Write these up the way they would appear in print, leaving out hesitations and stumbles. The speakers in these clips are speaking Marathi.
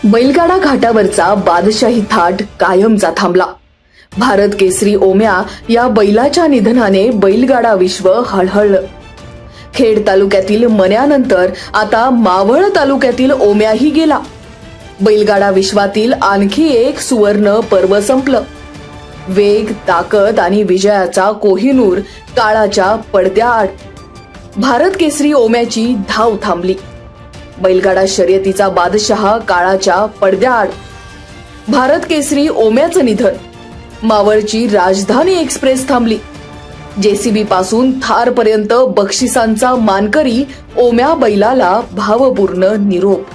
बैलगाडा घाटावरचा बादशाही थाट कायमचा थांबला. भारत केसरी ओम्या या बैलाच्या निधनाने बैलगाडा विश्व हळहळलं. खेड तालुक्यातील मन्यानंतर आता मावळ तालुक्यातील ओम्याही गेला. बैलगाडा विश्वातील आणखी एक सुवर्ण पर्व संपलं. वेग, ताकद आणि विजयाचा कोहिनूर काळाच्या पडद्याआड. भारत केसरी ओम्याची धाव थांबली. बैलगाडा शर्यतीचा बादशहा काळाच्या पडद्याआड. भारत केसरी ओम्याचं निधन. मावळची राजधानी एक्सप्रेस थांबली. जेसीबी पासून थार पर्यंत बक्षिसांचा मानकरी ओम्या बैलाला भावपूर्ण निरोप.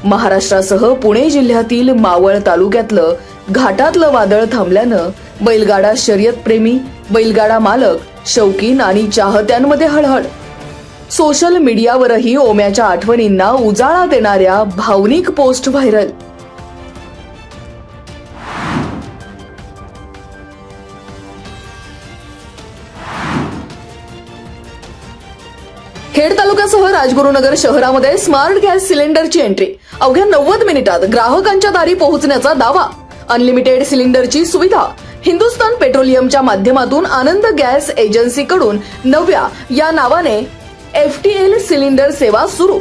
महाराष्ट्रासह पुणे जिल्ह्यातील मावळ तालुक्यातलं घाटातलं वादळ थांबल्यानं बैलगाडा शर्यतप्रेमी, बैलगाडा मालक, शौकीन आणि चाहत्यांमध्ये हळहळ. सोशल मीडियावरही ओम्याच्या आठवणींना उजाळा देणाऱ्या भावनिक पोस्ट व्हायरल. खेड तालुक्यासह राजगुरुनगर शहरामध्ये स्मार्ट गॅस सिलेंडरची एंट्री. अवघ्या 90 मिनिटात ग्राहकांच्या दारी पोहोचण्याचा दावा. अनलिमिटेड सिलेंडरची सुविधा. हिंदुस्थान पेट्रोलियमच्या माध्यमातून आनंद गॅस एजन्सीकडून नव्या या नावाने FTL सिलेंडर सेवा सुरू.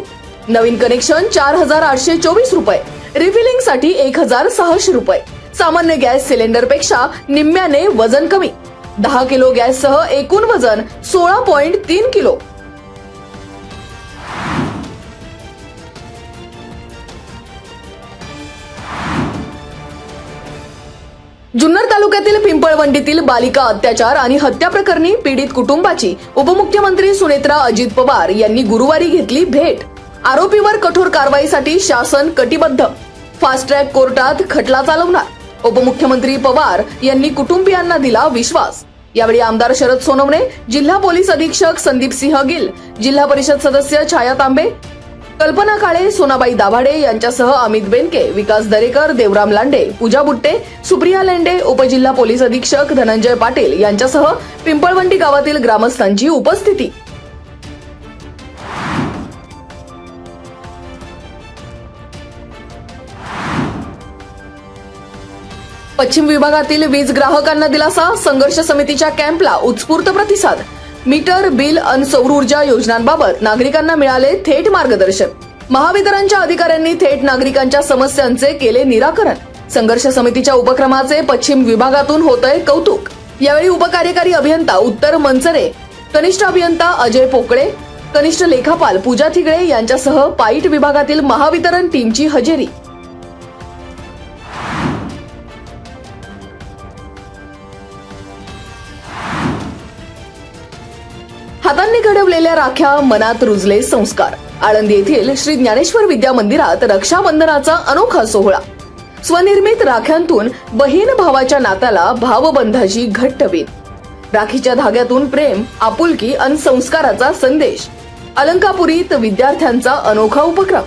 नवीन कनेक्शन 4,824 रुपये. रिफिलिंग साठी 1,600 रुपये. सामान्य गॅस सिलेंडरपेक्षा निम्म्याने वजन कमी. 10 किलो गॅससह एकूण वजन 16.3 किलो. जुन्नर तालुक्यातील पिंपळवंडीतील बालिका अत्याचार आणि हत्या प्रकरणी पीडित कुटुंबाची उपमुख्यमंत्री सुनेत्रा अजित पवार यांनी गुरुवारी घेतली भेट. आरोपीवर कठोर कारवाईसाठी शासन कटिबद्ध. फास्ट ट्रॅक कोर्टात खटला चालवणार. उपमुख्यमंत्री पवार यांनी कुटुंबियांना दिला विश्वास. यावेळी आमदार शरद सोनवणे, जिल्हा पोलीस अधीक्षक संदीप सिंह गिल, जिल्हा परिषद सदस्य छाया तांबे, कल्पना काळे, सोनाबाई दाभाडे यांच्यासह अमित बेनके, विकास दरेकर, देवराम लांडे, पूजा बुट्टे, सुप्रिया लेंडे, उपजिल्हा पोलीस अधीक्षक धनंजय पाटील यांच्यासह पिंपळवंडी गावातील ग्रामस्थांची उपस्थिती. पश्चिम विभागातील वीज ग्राहकांना दिलासा. संघर्ष समितीच्या कॅम्पला उत्स्फूर्त प्रतिसाद. मीटर, बिल अन सौर ऊर्जा योजनांबाबत नागरिकांना मिळाले थेट मार्गदर्शन. महावितरणच्या अधिकाऱ्यांनी थेट नागरिकांच्या समस्यांचे केले निराकरण. संघर्ष समितीच्या उपक्रमाचे पश्चिम विभागातून होतंय कौतुक. यावेळी उपकार्यकारी अभियंता उत्तर मनसरे, कनिष्ठ अभियंता अजय पोकळे, कनिष्ठ लेखापाल पूजा थिगळे यांच्यासह पाईट विभागातील महावितरण टीमची हजेरी. हातांनी घडवलेल्या राख्या, मनात रुजले संस्कार. आळंदी येथील श्री ज्ञानेश्वर विद्या मंदिरात रक्षाबंधनाचा अनोखा सोहळा. स्वनिर्मित राख्यांतून बहीण भावाच्या नात्याला भावबंधाची घट्ट वीण. राखीच्या धाग्यातून प्रेम, आपुलकी आणि संस्काराचा संदेश. अलंकापुरीत विद्यार्थ्यांचा अनोखा उपक्रम.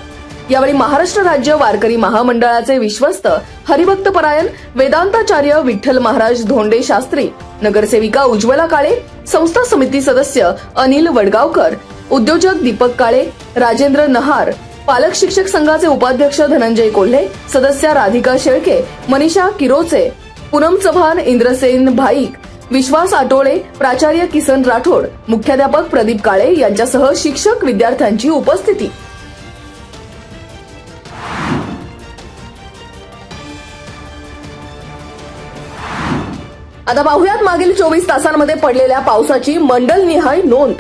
यावेळी महाराष्ट्र राज्य वारकरी महामंडळाचे विश्वस्त हरिभक्तपरायण वेदांताचार्य विठ्ठल महाराज धोंडे शास्त्री, नगरसेविका उज्ज्वला काळे, संस्था समिती सदस्य अनिल वडगावकर, उद्योजक दीपक काळे, राजेंद्र नहार, पालक शिक्षक संघाचे उपाध्यक्ष धनंजय कोल्हे, सदस्या राधिका शेळके, मनीषा किरोचे, पूनम चव्हाण, इंद्रसेन भाईक, विश्वास आटोळे, प्राचार्य किसन राठोड, मुख्याध्यापक प्रदीप काळे यांच्यासह शिक्षक विद्यार्थ्यांची उपस्थिती. आता पाहुयात मागील 24 तासांमध्ये पडलेल्या पावसाची मंडलनिहाय नोंद.